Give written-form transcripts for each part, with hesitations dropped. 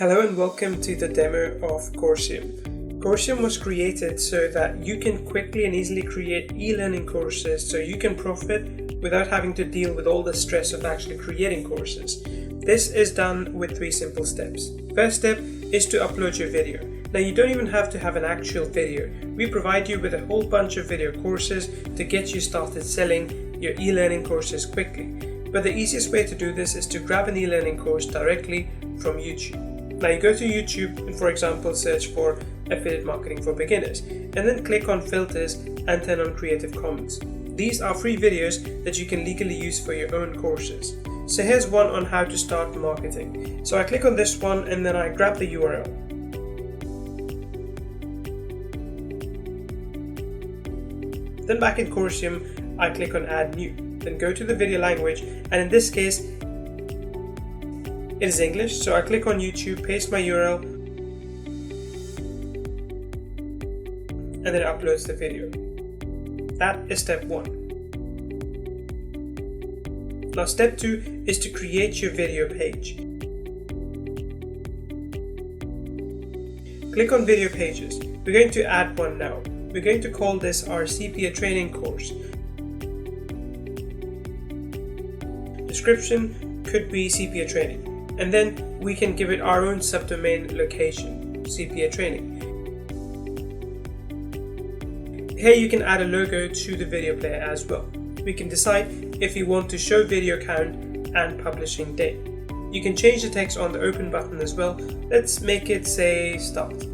Hello and welcome to the demo of Coursium. Coursium was created so that you can quickly and easily create e-learning courses so you can profit without having to deal with all the stress of actually creating courses. This is done with 3 simple steps. First step is to upload your video. Now you don't even have to have an actual video. We provide you with a whole bunch of video courses to get you started selling your e-learning courses quickly. But the easiest way to do this is to grab an e-learning course directly from YouTube. Now you go to YouTube and, for example, search for affiliate marketing for beginners and then click on filters and turn on Creative Commons. These are free videos that you can legally use for your own courses. So here's one on how to start marketing. So I click on this one and then I grab the URL. Then back in Coursium, I click on Add New. Then go to the video language, and in this case, it is English. So I click on YouTube, paste my URL, and then it uploads the video. That is step 1. Now step 2 is to create your video page. Click on video pages. We're going to add one now. We're going to call this our CPA training course. Description could be CPA training, and then we can give it our own subdomain location, CPA training. Here you can add a logo to the video player as well. We can decide if you want to show video count and publishing date. You can change the text on the open button as well. Let's make it say start.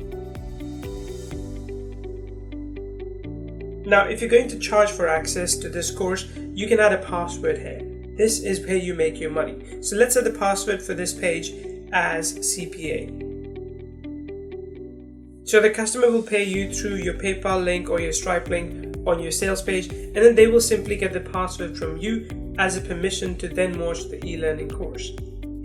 Now if you're going to charge for access to this course, you can add a password here. This is where you make your money. So let's set the password for this page as CPA. So the customer will pay you through your PayPal link or your Stripe link on your sales page, and then they will simply get the password from you as a permission to then launch the e-learning course.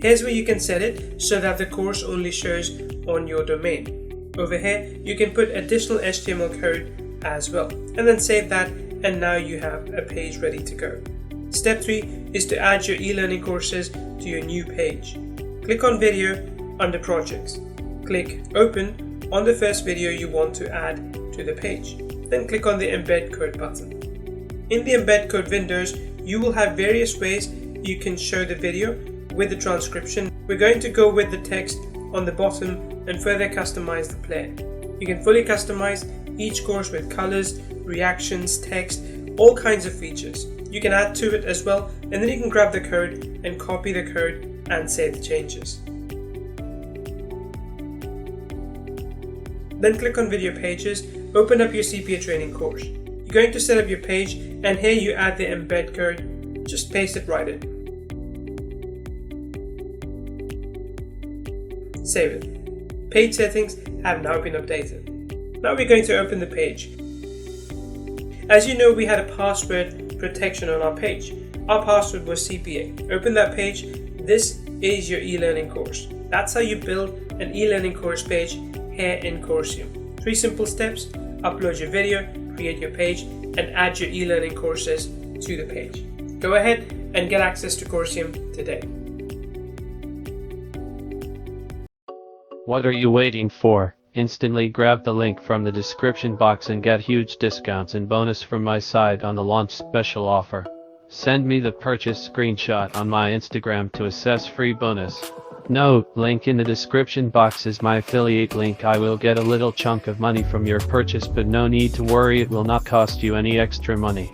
Here's where you can set it so that the course only shows on your domain. Over here, you can put additional HTML code as well, and then save that, and now you have a page ready to go. Step 3 is to add your e-learning courses to your new page. Click on video under projects. Click open on the first video you want to add to the page. Then click on the embed code button. In the embed code windows, you will have various ways you can show the video with the transcription. We're going to go with the text on the bottom and further customize the player. You can fully customize each course with colors, reactions, text, all kinds of features. You can add to it as well, and then you can grab the code and copy the code and save the changes. Then click on video pages, open up your CPA training course. You're going to set up your page, and here you add the embed code, just paste it right in. Save it. Page settings have now been updated. Now we're going to open the page. As you know, we had a password protection on our page. Our password was CPA. Open that page. This is your e-learning course. That's how you build an e-learning course page here in Coursium. 3 simple steps: upload your video, create your page, and add your e-learning courses to the page. Go ahead and get access to Coursium today. What are you waiting for? Instantly grab the link from the description box and get huge discounts and bonus from my side on the launch special offer. Send me the purchase screenshot on my Instagram to assess free bonus. Note, link in the description box is my affiliate link. I will get a little chunk of money from your purchase, but no need to worry, it will not cost you any extra money.